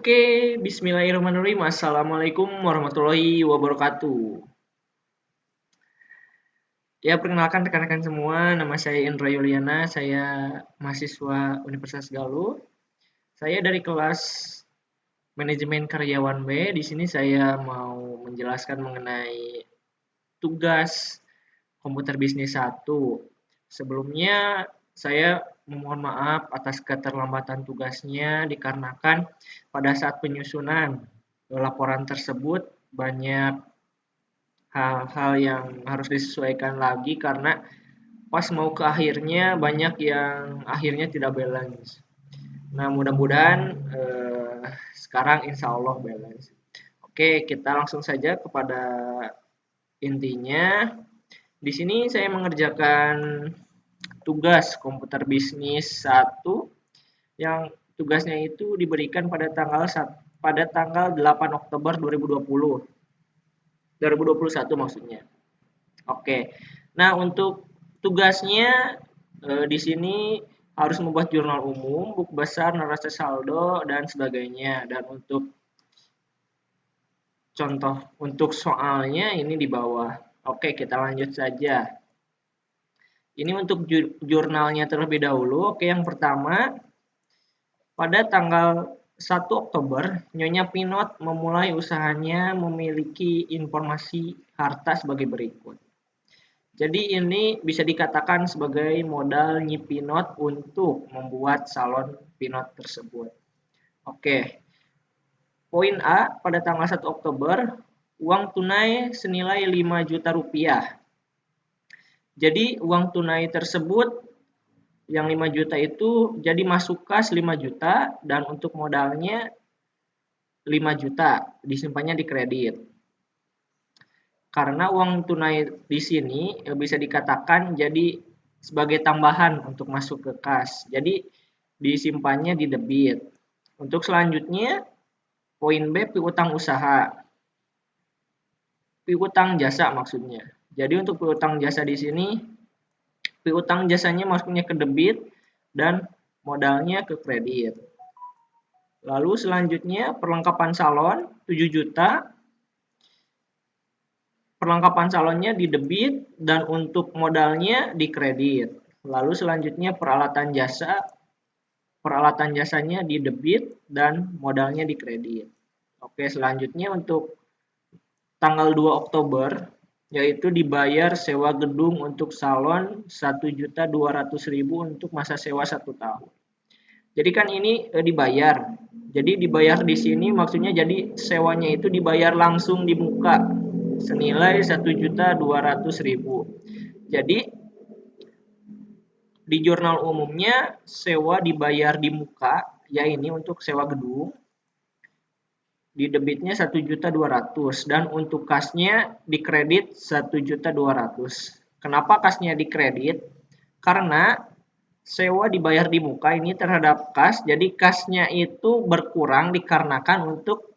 Oke, bismillahirrahmanirrahim. Assalamualaikum warahmatullahi wabarakatuh. Ya, perkenalkan rekan-rekan semua, nama saya Indra Yuliana, saya mahasiswa Universitas Galuh. Saya dari kelas Manajemen Karyawan B. Di sini saya mau menjelaskan mengenai tugas komputer bisnis 1. Sebelumnya, saya memohon maaf atas keterlambatan tugasnya dikarenakan pada saat penyusunan laporan tersebut banyak hal-hal yang harus disesuaikan lagi karena pas mau ke akhirnya banyak yang akhirnya tidak balance. Nah, mudah-mudahan sekarang insya Allah balance. Oke, kita langsung saja kepada intinya. Di sini saya mengerjakan tugas komputer bisnis 1 yang tugasnya itu diberikan pada tanggal 8 Oktober 2021 maksudnya. Oke. Nah, untuk tugasnya di sini harus membuat jurnal umum, buku besar, neraca saldo dan sebagainya. Dan untuk soalnya ini di bawah. Oke, kita lanjut saja. Ini untuk jurnalnya terlebih dahulu. Oke, yang pertama pada tanggal 1 Oktober, Nyonya Pinot memulai usahanya memiliki informasi harta sebagai berikut. Jadi ini bisa dikatakan sebagai modal Nyi Pinot untuk membuat salon Pinot tersebut. Oke. Poin A, pada tanggal 1 Oktober, uang tunai senilai 5 juta rupiah. Jadi uang tunai tersebut yang 5 juta itu jadi masuk kas 5 juta dan untuk modalnya 5 juta disimpannya di kredit. Karena uang tunai di sini bisa dikatakan jadi sebagai tambahan untuk masuk ke kas. Jadi disimpannya di debit. Untuk selanjutnya poin B, piutang usaha. Piutang jasa maksudnya. Jadi untuk piutang jasa di sini piutang jasanya masuknya ke debit dan modalnya ke kredit. Lalu selanjutnya perlengkapan salon 7 juta. Perlengkapan salonnya di debit dan untuk modalnya di kredit. Lalu selanjutnya peralatan jasanya di debit dan modalnya di kredit. Oke, selanjutnya untuk tanggal 2 Oktober yaitu dibayar sewa gedung untuk salon 1.200.000 untuk masa sewa 1 tahun. Jadi kan ini dibayar. Jadi dibayar di sini maksudnya jadi sewanya itu dibayar langsung di muka senilai 1.200.000. Jadi di jurnal umumnya sewa dibayar di muka, ya ini untuk sewa gedung. Di debitnya 1.200.000 dan untuk kasnya di kredit 1.200.000. Kenapa kasnya di kredit? Karena sewa dibayar di muka ini terhadap kas, jadi kasnya itu berkurang dikarenakan untuk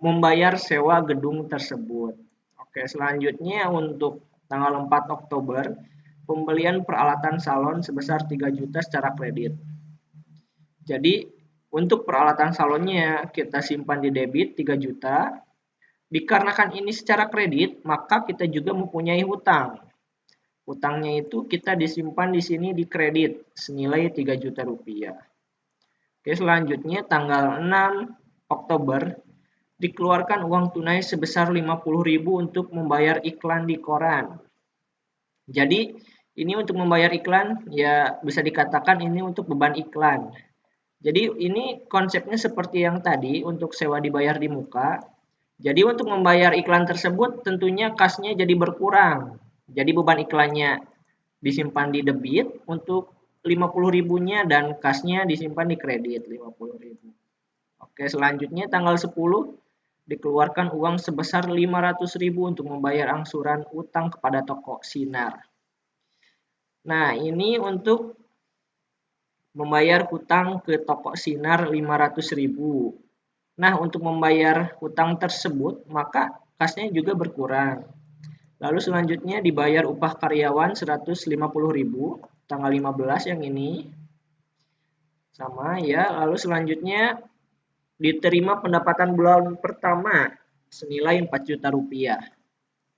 membayar sewa gedung tersebut. Oke, selanjutnya untuk tanggal 4 Oktober, pembelian peralatan salon sebesar 3 juta secara kredit. Jadi, untuk peralatan salonnya kita simpan di debit 3 juta. Dikarenakan ini secara kredit, maka kita juga mempunyai hutang. Hutangnya itu kita disimpan di sini di kredit senilai 3 juta rupiah. Oke, selanjutnya tanggal 6 Oktober dikeluarkan uang tunai sebesar 50.000 untuk membayar iklan di koran. Jadi ini untuk membayar iklan ya bisa dikatakan ini untuk beban iklan. Jadi ini konsepnya seperti yang tadi untuk sewa dibayar di muka. Jadi untuk membayar iklan tersebut tentunya kasnya jadi berkurang. Jadi beban iklannya disimpan di debit untuk 50.000-nya dan kasnya disimpan di kredit 50.000. Oke, selanjutnya tanggal 10 dikeluarkan uang sebesar 500.000 untuk membayar angsuran utang kepada toko Sinar. Nah, ini untuk membayar hutang ke toko Sinar 500.000. Nah, untuk membayar hutang tersebut, maka kasnya juga berkurang. Lalu selanjutnya dibayar upah karyawan 150.000, tanggal 15 yang ini. Sama ya, lalu selanjutnya diterima pendapatan bulan pertama senilai 4 juta rupiah.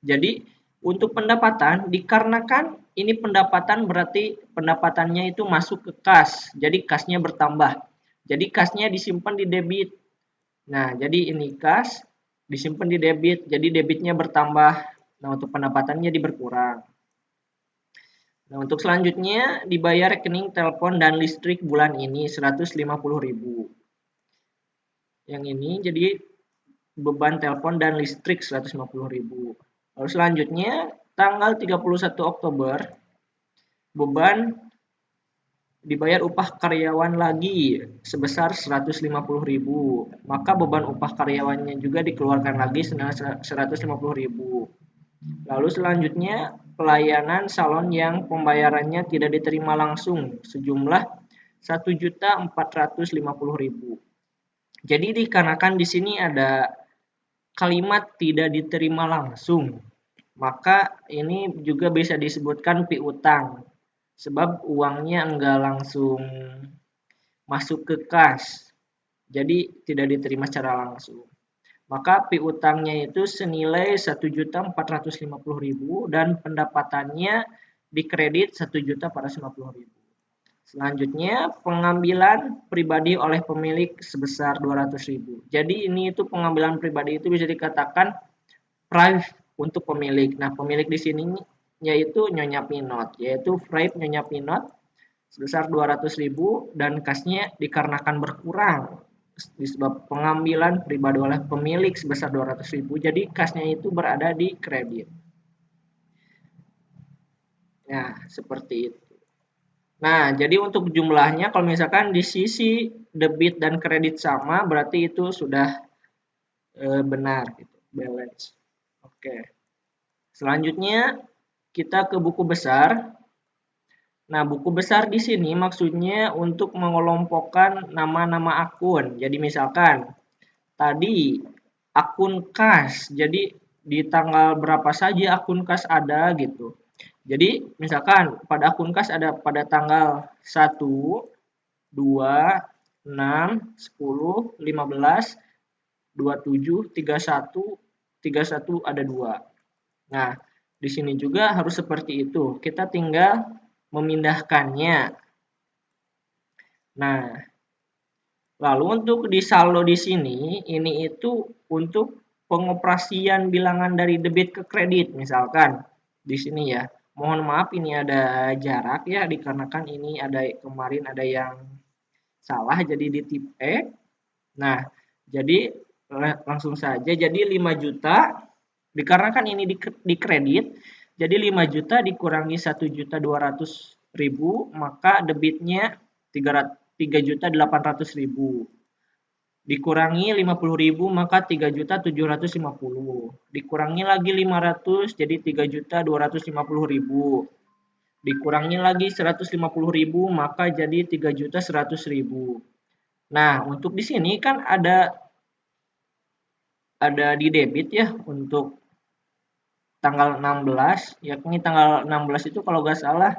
Jadi untuk pendapatan dikarenakan ini pendapatan berarti pendapatannya itu masuk ke kas. Jadi kasnya bertambah. Jadi kasnya disimpan di debit. Nah, jadi ini kas disimpan di debit. Jadi debitnya bertambah. Nah, untuk pendapatannya berkurang. Nah, untuk selanjutnya dibayar rekening telepon dan listrik bulan ini 150.000. Yang ini jadi beban telepon dan listrik 150.000. Lalu selanjutnya tanggal 31 Oktober beban dibayar upah karyawan lagi sebesar 150.000. Maka beban upah karyawannya juga dikeluarkan lagi senilai 150.000. Lalu selanjutnya pelayanan salon yang pembayarannya tidak diterima langsung sejumlah 1.450.000. Jadi dikarenakan di sini ada kalimat tidak diterima langsung, maka ini juga bisa disebutkan piutang. Sebab uangnya enggak langsung masuk ke kas. Jadi tidak diterima secara langsung. Maka piutangnya itu senilai 1.450.000 dan pendapatannya dikredit 1.450.000. Selanjutnya pengambilan pribadi oleh pemilik sebesar 200.000. Jadi ini itu pengambilan pribadi itu bisa dikatakan private untuk pemilik. Nah, pemilik di sini yaitu Nyonya Pinot, yaitu private Nyonya Pinot sebesar 200.000 dan kasnya dikarenakan berkurang disebab pengambilan pribadi oleh pemilik sebesar 200.000. Jadi kasnya itu berada di kredit. Nah, seperti itu. Nah, jadi untuk jumlahnya kalau misalkan di sisi debit dan kredit sama berarti itu sudah benar gitu, balance. Oke. Selanjutnya kita ke buku besar. Nah, buku besar di sini maksudnya untuk mengelompokkan nama-nama akun. Jadi misalkan tadi akun kas. Jadi di tanggal berapa saja akun kas ada gitu. Jadi misalkan pada akun kas ada pada tanggal 1, 2, 6, 10, 15, 27, 31, 31 ada 2. Nah, di sini juga harus seperti itu. Kita tinggal memindahkannya. Nah, lalu untuk di saldo di sini, ini itu untuk pengoperasian bilangan dari debit ke kredit. Misalkan di sini ya, mohon maaf ini ada jarak ya, dikarenakan ini ada kemarin ada yang salah jadi di tip E. Nah, jadi langsung saja jadi 5 juta dikarenakan ini di kredit, jadi 5 juta dikurangi 1.200.000 maka debitnya 3.800.000. Dikurangi 50.000 maka 3.750. Dikurangi lagi 500 jadi 3.250.000. Dikurangi lagi 150.000 maka jadi 3.100.000. Nah, untuk di sini kan ada di debit ya untuk tanggal 16, yakni tanggal 16 itu kalau nggak salah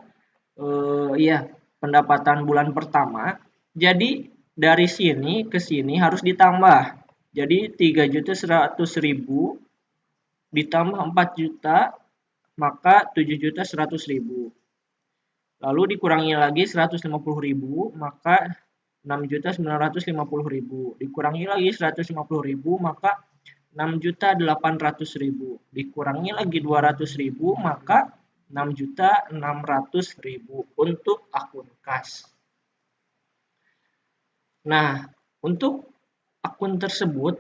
iya pendapatan bulan pertama. Jadi dari sini ke sini harus ditambah. Jadi 3.100.000 ditambah 4 juta maka 7.100.000. Lalu dikurangi lagi 150.000 maka 6.950.000. Dikurangi lagi 150.000 maka 6.800.000. Dikurangi lagi 200.000 maka 6.600.000 untuk akun kas. Nah, untuk akun tersebut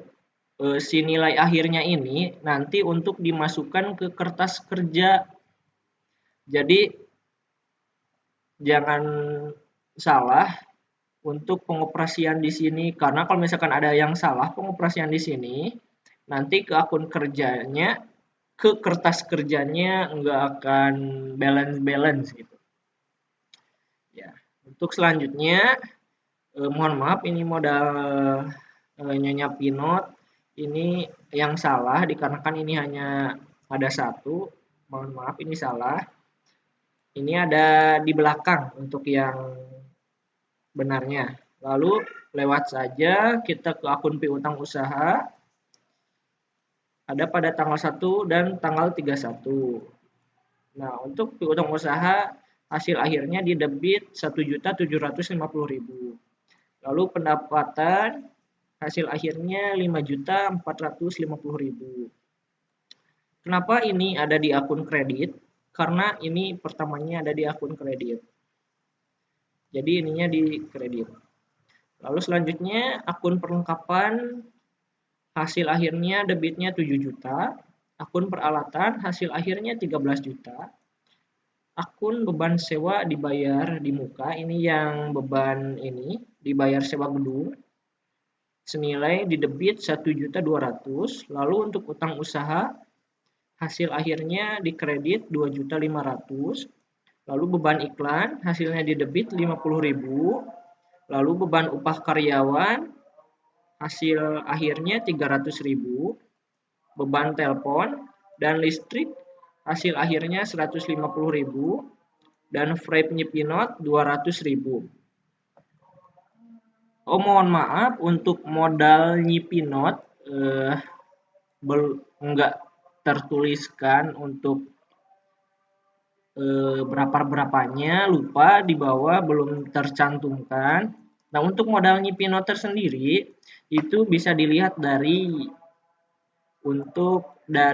si nilai akhirnya ini nanti untuk dimasukkan ke kertas kerja. Jadi jangan salah untuk pengoperasian di sini karena kalau misalkan ada yang salah pengoperasian di sini nanti ke akun kerjanya ke kertas kerjanya nggak akan balance gitu ya. Untuk selanjutnya mohon maaf ini modal Nyonya Pinot ini yang salah dikarenakan ini hanya ada satu, mohon maaf ini salah. Ini ada di belakang untuk yang benarnya. Lalu lewat saja kita ke akun piutang usaha. Ada pada tanggal 1 dan tanggal 31. Nah, untuk piutang usaha hasil akhirnya di debit 1.750.000. Lalu pendapatan hasil akhirnya 5.450.000. Kenapa ini ada di akun kredit? Karena ini pertamanya ada di akun kredit. Jadi ininya di kredit. Lalu selanjutnya akun perlengkapan hasil akhirnya debitnya 7 juta. Akun peralatan hasil akhirnya 13 juta. Akun beban sewa dibayar di muka, ini yang beban ini dibayar sewa gedung. Senilai di debit 1.200.000. Lalu untuk utang usaha hasil akhirnya di kredit 2.500.000. Lalu beban iklan hasilnya di debit 50.000. Lalu beban upah karyawan hasil akhirnya 300.000. Beban telepon dan listrik hasil akhirnya 150.000. Dan frame Nyipinot 200.000. Oh, mohon maaf untuk modal Nyipinot enggak tertuliskan untuk berapanya, lupa di bawah belum tercantumkan. Nah, untuk modal Nyipinot tersendiri itu bisa dilihat dari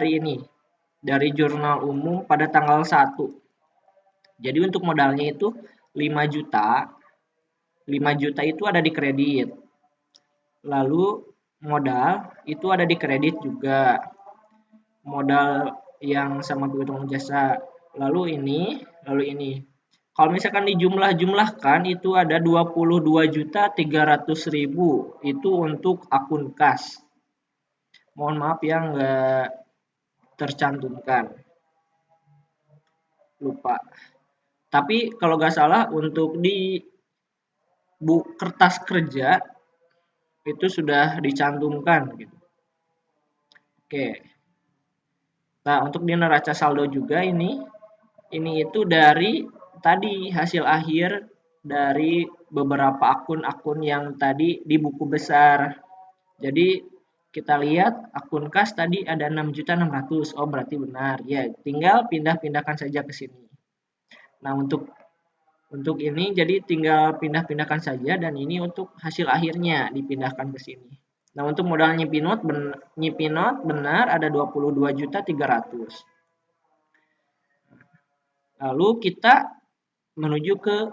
ini, dari jurnal umum pada tanggal 1. Jadi untuk modalnya itu 5 juta. 5 juta itu ada di kredit. Lalu modal itu ada di kredit juga. Modal yang sama piutang jasa. Lalu ini. Kalau misalkan dijumlah-jumlahkan itu ada 22.300.000 itu untuk akun kas. Mohon maaf yang nggak tercantumkan. Lupa. Tapi kalau nggak salah untuk di kertas kerja itu sudah dicantumkan gitu. Oke. Nah, untuk di neraca saldo juga ini itu dari tadi hasil akhir dari beberapa akun-akun yang tadi di buku besar. Jadi kita lihat akun kas tadi ada 6.600.000. Oh, berarti benar. Ya, tinggal pindah-pindahkan saja ke sini. Nah, untuk ini jadi tinggal pindah-pindahkan saja dan ini untuk hasil akhirnya dipindahkan ke sini. Nah, untuk modal Nyipinot benar ada 22.300.000. Lalu kita menuju ke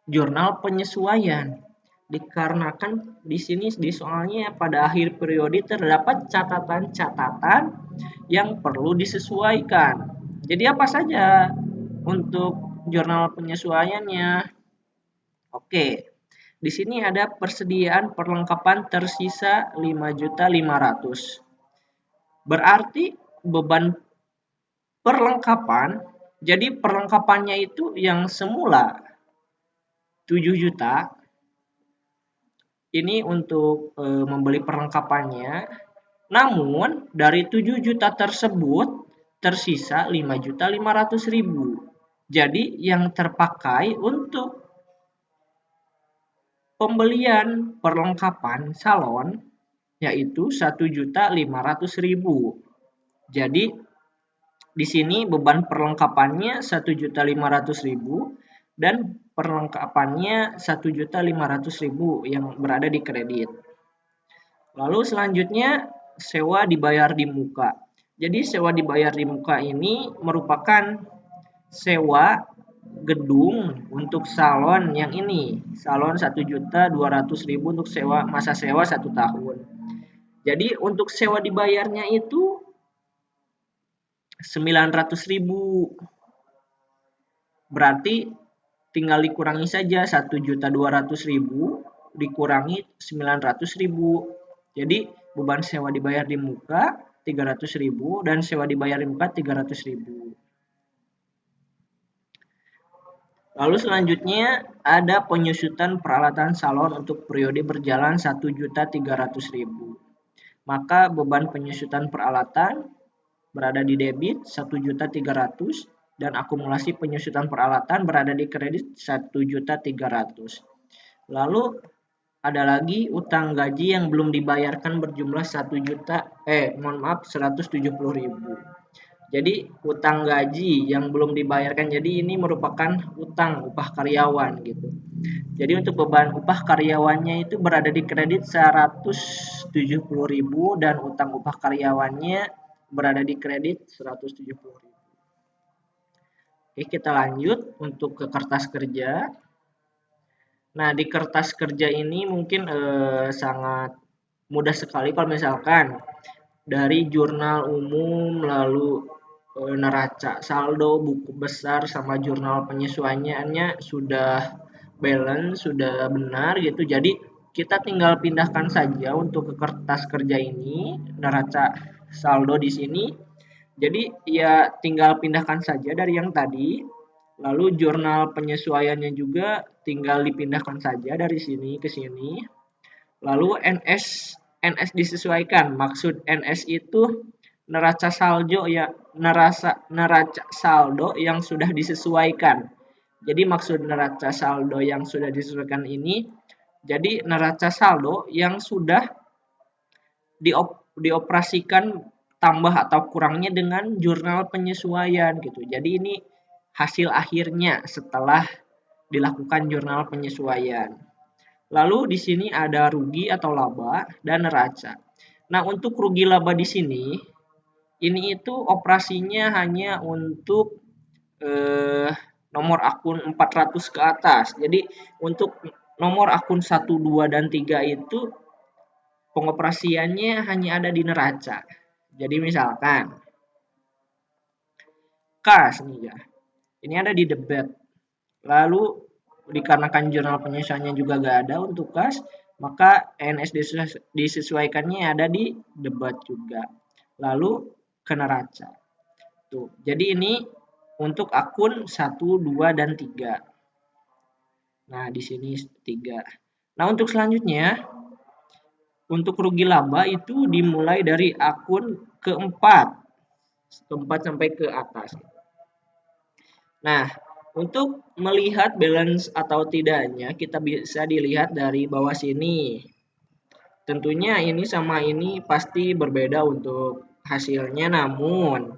jurnal penyesuaian. Dikarenakan di sini di soalnya pada akhir periode terdapat catatan-catatan yang perlu disesuaikan. Jadi apa saja untuk jurnal penyesuaiannya? Oke. Di sini ada persediaan perlengkapan tersisa 5.500.000. Berarti beban perlengkapan, jadi perlengkapannya itu yang semula 7 juta, ini untuk membeli perlengkapannya, namun dari 7 juta tersebut tersisa 5.500.000. Jadi yang terpakai untuk pembelian perlengkapan salon yaitu 1.500.000. Jadi di sini beban perlengkapannya 1.500.000 dan perlengkapannya 1.500.000 yang berada di kredit. Lalu selanjutnya sewa dibayar di muka. Jadi sewa dibayar di muka ini merupakan sewa gedung untuk salon yang ini, salon 1.200.000 untuk masa sewa 1 tahun. Jadi untuk sewa dibayarnya itu 900.000. Berarti tinggal dikurangi saja 1.200.000 dikurangi 900.000. Jadi beban sewa dibayar di muka 300.000 dan sewa dibayar di muka 300.000. Lalu selanjutnya ada penyusutan peralatan salon untuk periode berjalan 1.300.000. Maka beban penyusutan peralatan berada di debit 1.300.000 dan akumulasi penyusutan peralatan berada di kredit 1.300.000. Lalu ada lagi utang gaji yang belum dibayarkan berjumlah 170.000. Jadi utang gaji yang belum dibayarkan, jadi ini merupakan utang upah karyawan gitu. Jadi untuk beban upah karyawannya itu berada di kredit 170.000 dan utang upah karyawannya berada di kredit 170.000. Oke, kita lanjut untuk ke kertas kerja. Nah, di kertas kerja ini mungkin sangat mudah sekali kalau misalkan dari jurnal umum lalu neraca saldo, buku besar sama jurnal penyesuaiannya sudah balance, sudah benar gitu. Jadi kita tinggal pindahkan saja untuk ke kertas kerja ini neraca saldo di sini. Jadi ya tinggal pindahkan saja dari yang tadi. Lalu jurnal penyesuaiannya juga tinggal dipindahkan saja dari sini ke sini. Lalu NS disesuaikan. Maksud NS itu neraca saldo ya neraca saldo yang sudah disesuaikan. Jadi maksud neraca saldo yang sudah disesuaikan ini jadi neraca saldo yang sudah dioperasikan tambah atau kurangnya dengan jurnal penyesuaian gitu. Jadi ini hasil akhirnya setelah dilakukan jurnal penyesuaian. Lalu di sini ada rugi atau laba dan neraca. Nah, untuk rugi laba di sini ini itu operasinya hanya untuk eh, nomor akun 400 ke atas. Jadi untuk nomor akun 1, 2 dan 3 itu pengoperasiannya hanya ada di neraca. Jadi misalkan kas nih ya. Ini ada di debit. Lalu dikarenakan jurnal penyesuaiannya juga gak ada untuk kas, maka NS disesuaikannya ada di debat juga. Lalu ke neraca. Tuh. Jadi ini untuk akun 1, 2 dan 3. Nah, di sini 3. Nah, untuk selanjutnya untuk rugi laba itu dimulai dari akun keempat sampai ke atas. Nah, untuk melihat balance atau tidaknya kita bisa dilihat dari bawah sini. Tentunya ini sama ini pasti berbeda untuk hasilnya, namun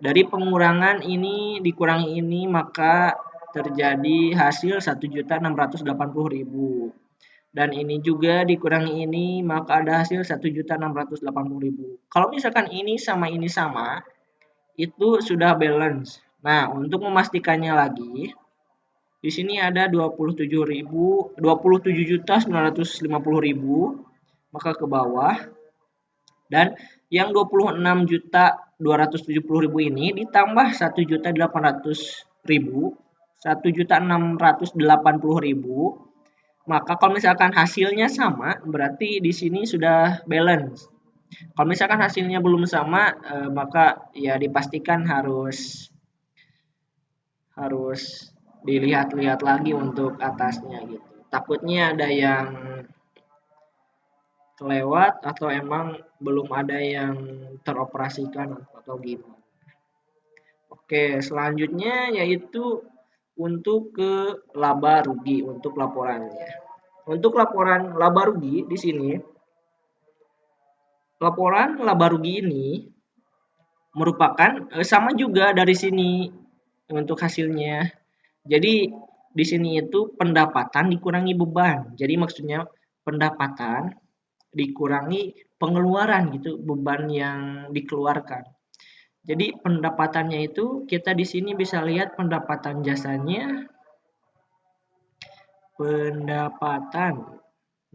dari pengurangan ini dikurangi ini maka terjadi hasil 1.680.000. Dan ini juga dikurangi ini maka ada hasil 1.680.000. Kalau misalkan ini sama, itu sudah balance. Nah, untuk memastikannya lagi, di sini ada 27.950.000, maka ke bawah. Dan yang 26.270.000 ini ditambah 1.800.000, 1.680.000. Maka kalau misalkan hasilnya sama, berarti di sini sudah balance. Kalau misalkan hasilnya belum sama, maka ya dipastikan harus dilihat-lihat lagi untuk atasnya gitu. Takutnya ada yang kelewat atau emang belum ada yang teroperasikan atau gimana. Oke, selanjutnya yaitu untuk ke laba rugi untuk laporannya. Untuk laporan laba rugi di sini, laporan laba rugi ini merupakan sama juga dari sini untuk hasilnya. Jadi di sini itu pendapatan dikurangi beban. Jadi maksudnya pendapatan dikurangi pengeluaran gitu, beban yang dikeluarkan. Jadi pendapatannya itu kita di sini bisa lihat pendapatan jasanya, pendapatan.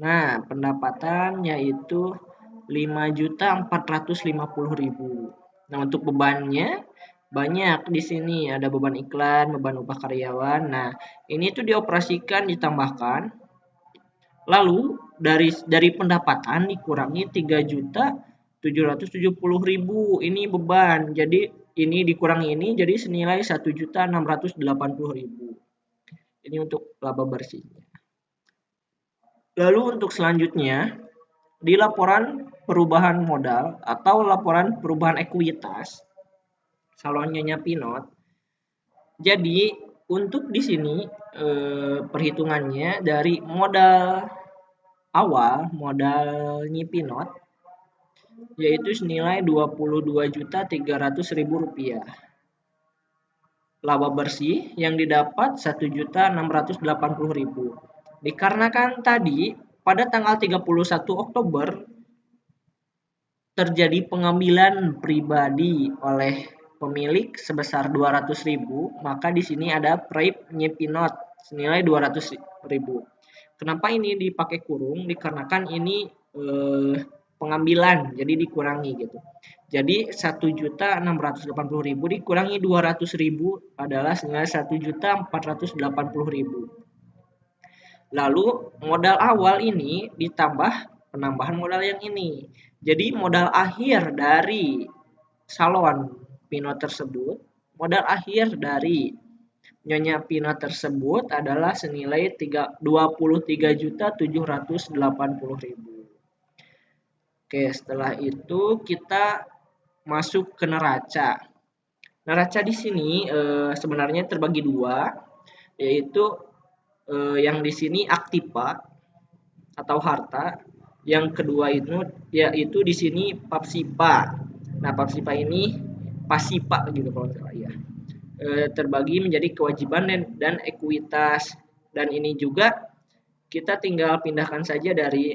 Nah, pendapatan yaitu 5.450.000. Nah, untuk bebannya banyak di sini, ada beban iklan, beban upah karyawan. Nah, ini tuh dioperasikan ditambahkan. Lalu dari pendapatan dikurangi 3.770.000. Ini beban. Jadi ini dikurangi ini jadi senilai 1.680.000. Ini untuk laba bersihnya. Lalu untuk selanjutnya di laporan perubahan modal atau laporan perubahan ekuitas salonnya Pinot. Jadi untuk di sini perhitungannya dari modal awal modal Nyipinot yaitu senilai Rp22.300.000. Laba bersih yang didapat Rp1.680.000. Dikarenakan tadi pada tanggal 31 Oktober terjadi pengambilan pribadi oleh pemilik sebesar 200.000, maka di sini ada Praip Nyipinot senilai 200.000. Kenapa ini dipakai kurung? Dikarenakan ini pengambilan, jadi dikurangi gitu. Jadi 1.680.000 dikurangi 200.000 adalah senilai 1.480.000. Lalu modal awal ini ditambah penambahan modal yang ini. Jadi modal akhir dari salon Pinot tersebut, modal akhir dari Nyonya Pinot tersebut adalah senilai Rp23.780.000. Oke, setelah itu kita masuk ke neraca. Neraca di sini sebenarnya terbagi dua, yaitu yang di sini aktiva atau harta. Yang kedua itu yaitu di sini papsipa. Nah, papsipa ini pasipa gitu kalau salah ya. Terbagi menjadi kewajiban dan ekuitas. Dan ini juga kita tinggal pindahkan saja dari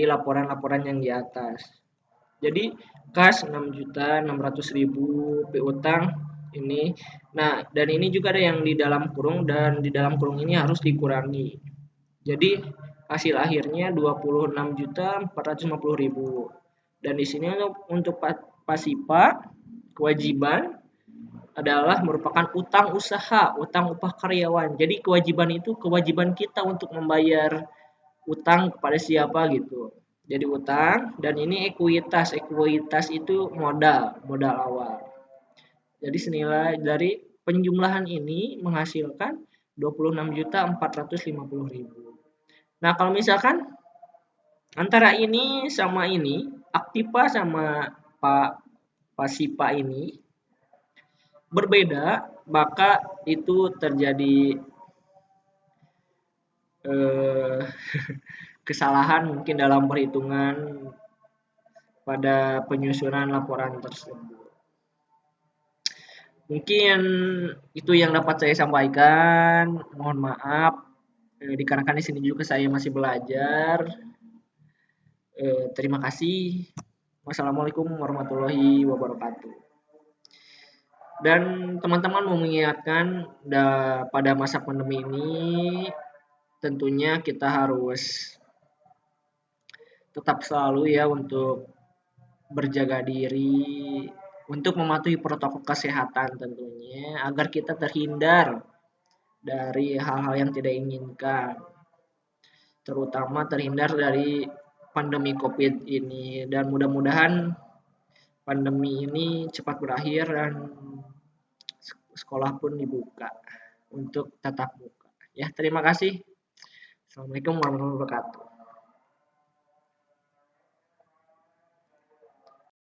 laporan-laporan yang di atas. Jadi kas 6.600.000, piutang ini. Nah, dan ini juga ada yang di dalam kurung dan di dalam kurung ini harus dikurangi. Jadi hasil akhirnya 26.450.000. Dan di sini untuk pasipa kewajiban adalah merupakan utang usaha, utang upah karyawan. Jadi kewajiban itu kewajiban kita untuk membayar utang kepada siapa gitu. Jadi utang dan ini ekuitas. Ekuitas itu modal awal. Jadi senilai dari penjumlahan ini menghasilkan 26.450.000. Nah, kalau misalkan antara ini sama ini, aktiva sama pasipa ini berbeda, maka itu terjadi kesalahan mungkin dalam perhitungan pada penyusunan laporan tersebut. Mungkin itu yang dapat saya sampaikan. Mohon maaf dikarenakan di sini juga saya masih belajar. Terima kasih. Wassalamualaikum warahmatullahi wabarakatuh. Dan teman-teman mau mengingatkan pada masa pandemi ini tentunya kita harus tetap selalu ya untuk berjaga diri, untuk mematuhi protokol kesehatan tentunya agar kita terhindar dari hal-hal yang tidak inginkan, terutama terhindar dari pandemi COVID ini, dan mudah-mudahan pandemi ini cepat berakhir dan sekolah pun dibuka untuk tatap muka. Ya, terima kasih. Assalamualaikum warahmatullahi wabarakatuh.